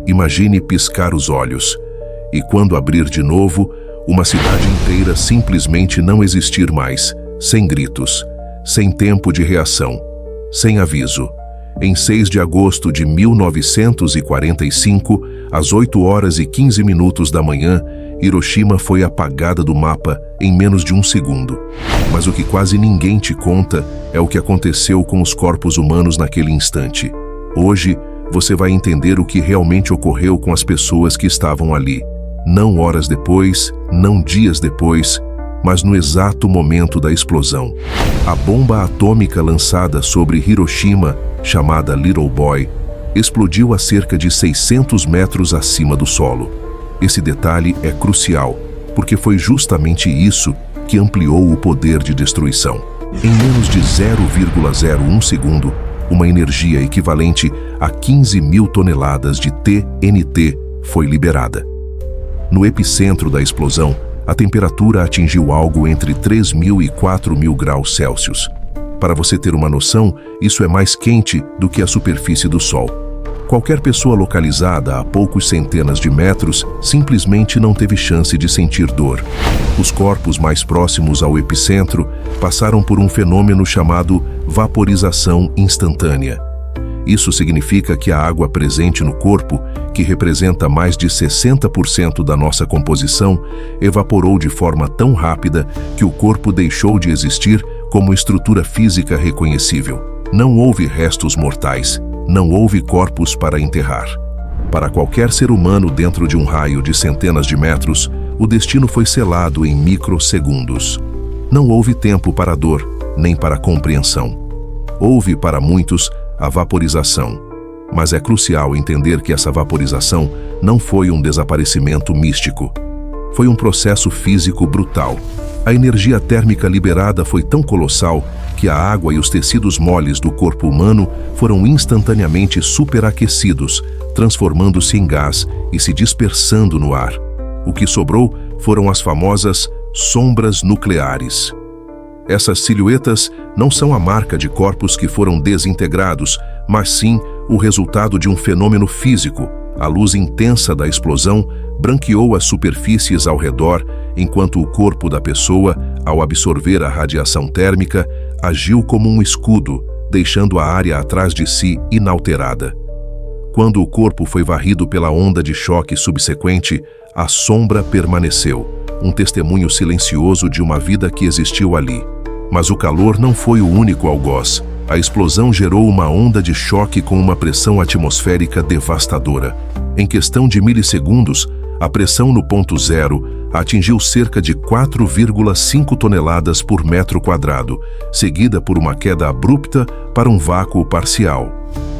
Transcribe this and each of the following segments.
Imagine piscar os olhos e, quando abrir de novo, uma cidade inteira simplesmente não existir mais, sem gritos, sem tempo de reação, sem aviso. Em 6 de agosto de 1945, às 8h15 da manhã, Hiroshima foi apagada do mapa em menos de 1 segundo. Mas o que quase ninguém te conta é o que aconteceu com os corpos humanos naquele instante. Hoje, você vai entender o que realmente ocorreu com as pessoas que estavam ali. Não horas depois, não dias depois, mas no exato momento da explosão. A bomba atômica lançada sobre Hiroshima, chamada Little Boy, explodiu a cerca de 600 metros acima do solo. Esse detalhe é crucial, porque foi justamente isso que ampliou o poder de destruição. Em menos de 0,01 segundo, uma energia equivalente a 15.000 toneladas de TNT foi liberada. No epicentro da explosão, a temperatura atingiu algo entre 3.000 e 4.000 graus Celsius. Para você ter uma noção, isso é mais quente do que a superfície do Sol. Qualquer pessoa localizada a poucos centenas de metros simplesmente não teve chance de sentir dor. Os corpos mais próximos ao epicentro passaram por um fenômeno chamado vaporização instantânea. Isso significa que a água presente no corpo, que representa mais de 60% da nossa composição, evaporou de forma tão rápida que o corpo deixou de existir como estrutura física reconhecível. Não houve restos mortais, não houve corpos para enterrar. Para qualquer ser humano dentro de um raio de centenas de metros, o destino foi selado em microsegundos. Não houve tempo para dor, nem para compreensão. Houve, para muitos, a vaporização. Mas é crucial entender que essa vaporização não foi um desaparecimento místico. Foi um processo físico brutal. A energia térmica liberada foi tão colossal que a água e os tecidos moles do corpo humano foram instantaneamente superaquecidos, transformando-se em gás e se dispersando no ar. O que sobrou foram as famosas sombras nucleares. Essas silhuetas não são a marca de corpos que foram desintegrados, mas sim o resultado de um fenômeno físico. A luz intensa da explosão branqueou as superfícies ao redor, enquanto o corpo da pessoa, ao absorver a radiação térmica, agiu como um escudo, deixando a área atrás de si inalterada. Quando o corpo foi varrido pela onda de choque subsequente, a sombra permaneceu, um testemunho silencioso de uma vida que existiu ali. Mas o calor não foi o único algoz. A explosão gerou uma onda de choque com uma pressão atmosférica devastadora. Em questão de milissegundos, a pressão no ponto zero atingiu cerca de 4,5 toneladas por metro quadrado, seguida por uma queda abrupta para um vácuo parcial.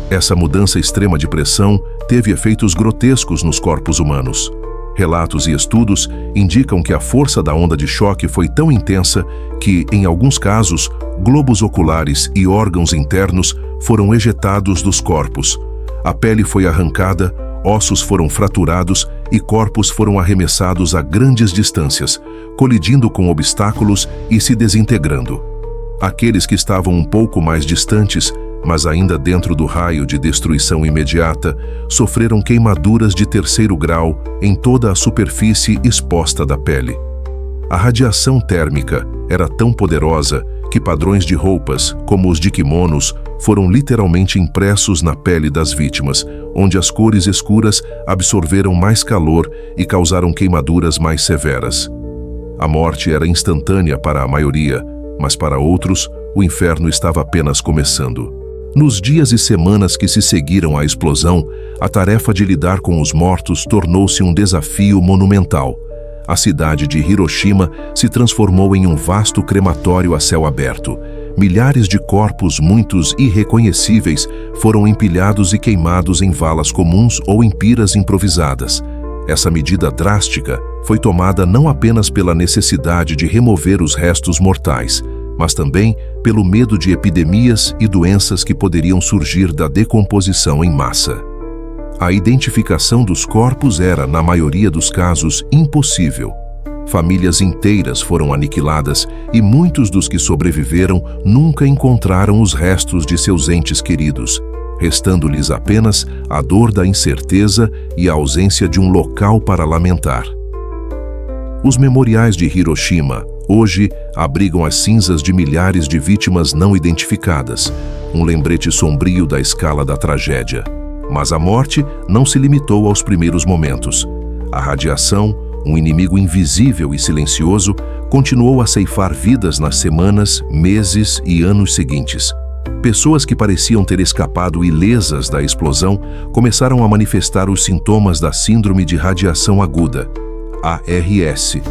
Essa mudança extrema de pressão teve efeitos grotescos nos corpos humanos. Relatos e estudos indicam que a força da onda de choque foi tão intensa que, em alguns casos, globos oculares e órgãos internos foram ejetados dos corpos. A pele foi arrancada, ossos foram fraturados e corpos foram arremessados a grandes distâncias, colidindo com obstáculos e se desintegrando. Aqueles que estavam um pouco mais distantes, mas ainda dentro do raio de destruição imediata, sofreram queimaduras de 3º grau em toda a superfície exposta da pele. A radiação térmica era tão poderosa que padrões de roupas, como os de kimonos, foram literalmente impressos na pele das vítimas, onde as cores escuras absorveram mais calor e causaram queimaduras mais severas. A morte era instantânea para a maioria, mas para outros, o inferno estava apenas começando. Nos dias e semanas que se seguiram à explosão, a tarefa de lidar com os mortos tornou-se um desafio monumental. A cidade de Hiroshima se transformou em um vasto crematório a céu aberto. Milhares de corpos, muitos irreconhecíveis, foram empilhados e queimados em valas comuns ou em piras improvisadas. Essa medida drástica foi tomada não apenas pela necessidade de remover os restos mortais, mas também pelo medo de epidemias e doenças que poderiam surgir da decomposição em massa. A identificação dos corpos era, na maioria dos casos, impossível. Famílias inteiras foram aniquiladas e muitos dos que sobreviveram nunca encontraram os restos de seus entes queridos. restando-lhes apenas a dor da incerteza e a ausência de um local para lamentar. Os memoriais de Hiroshima, hoje, abrigam as cinzas de milhares de vítimas não identificadas, um lembrete sombrio da escala da tragédia. Mas a morte não se limitou aos primeiros momentos. A radiação, um inimigo invisível e silencioso, continuou a ceifar vidas nas semanas, meses e anos seguintes. Pessoas que pareciam ter escapado ilesas da explosão começaram a manifestar os sintomas da Síndrome de Radiação Aguda, ARS,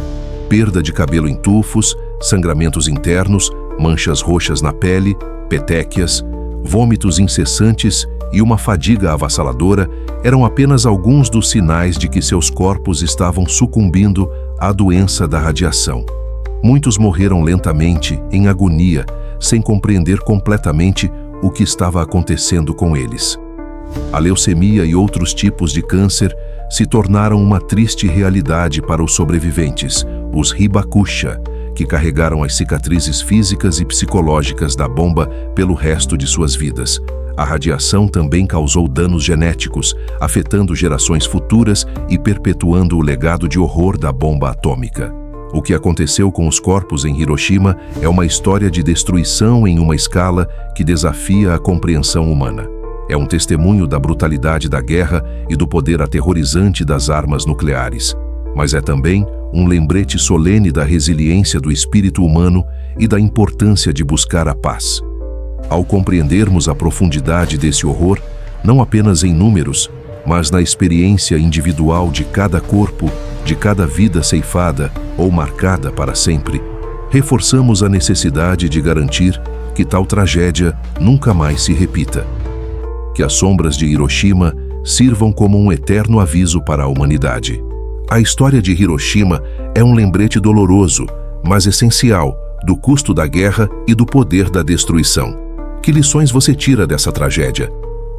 perda de cabelo em tufos, sangramentos internos, manchas roxas na pele, petequias, vômitos incessantes e uma fadiga avassaladora eram apenas alguns dos sinais de que seus corpos estavam sucumbindo à doença da radiação. Muitos morreram lentamente, em agonia, sem compreender completamente o que estava acontecendo com eles. A leucemia e outros tipos de câncer se tornaram uma triste realidade para os sobreviventes, os hibakusha, que carregaram as cicatrizes físicas e psicológicas da bomba pelo resto de suas vidas. A radiação também causou danos genéticos, afetando gerações futuras e perpetuando o legado de horror da bomba atômica. O que aconteceu com os corpos em Hiroshima é uma história de destruição em uma escala que desafia a compreensão humana. É um testemunho da brutalidade da guerra e do poder aterrorizante das armas nucleares, mas é também um lembrete solene da resiliência do espírito humano e da importância de buscar a paz. Ao compreendermos a profundidade desse horror, não apenas em números, mas na experiência individual de cada corpo, de cada vida ceifada ou marcada para sempre, reforçamos a necessidade de garantir que tal tragédia nunca mais se repita. Que as sombras de Hiroshima sirvam como um eterno aviso para a humanidade. A história de Hiroshima é um lembrete doloroso, mas essencial, do custo da guerra e do poder da destruição. Que lições você tira dessa tragédia?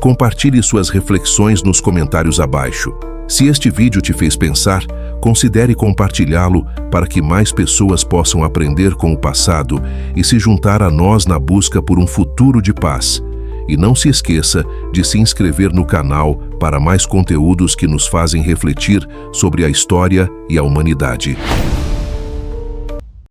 Compartilhe suas reflexões nos comentários abaixo. Se este vídeo te fez pensar, considere compartilhá-lo para que mais pessoas possam aprender com o passado e se juntar a nós na busca por um futuro de paz. E não se esqueça de se inscrever no canal para mais conteúdos que nos fazem refletir sobre a história e a humanidade.